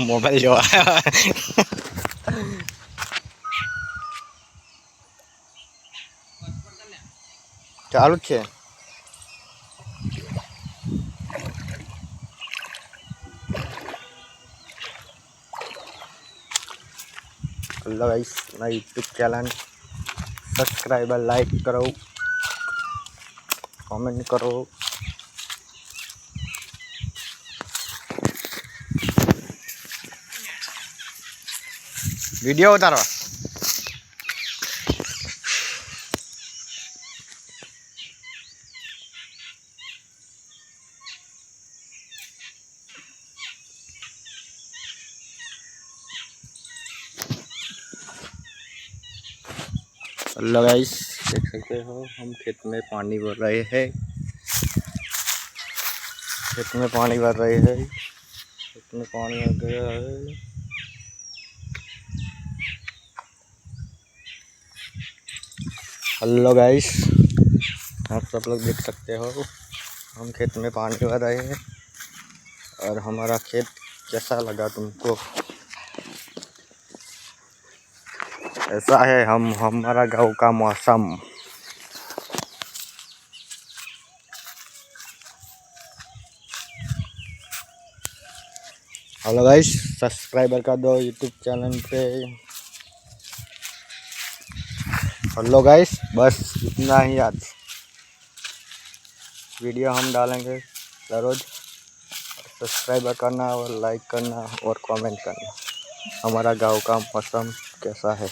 Mobile जो चालू है। हेलो गाइस, मैं यूट्यूब चैनल सब्सक्राइबर लाइक करो, कमेंट करो। वीडियो उतारो। हेलो गाइस, देख सकते हो हम खेत में पानी भर रहे हैं। खेत में पानी भर रहे हैं। खेत में पानी आ गया है। हेलो गाइस, आप सब लोग देख सकते हो हम खेत में पानी भर रहे हैं। और हमारा खेत कैसा लगा तुमको? ऐसा है हमारा गांव का मौसम। हेलो गाइस, सब्सक्राइबर कर दो यूट्यूब चैनल पे। हेलो गाइस, बस इतना ही आज वीडियो हम डालेंगे रोज। सब्सक्राइब करना और लाइक करना और कमेंट करना। हमारा गांव का मौसम कैसा है?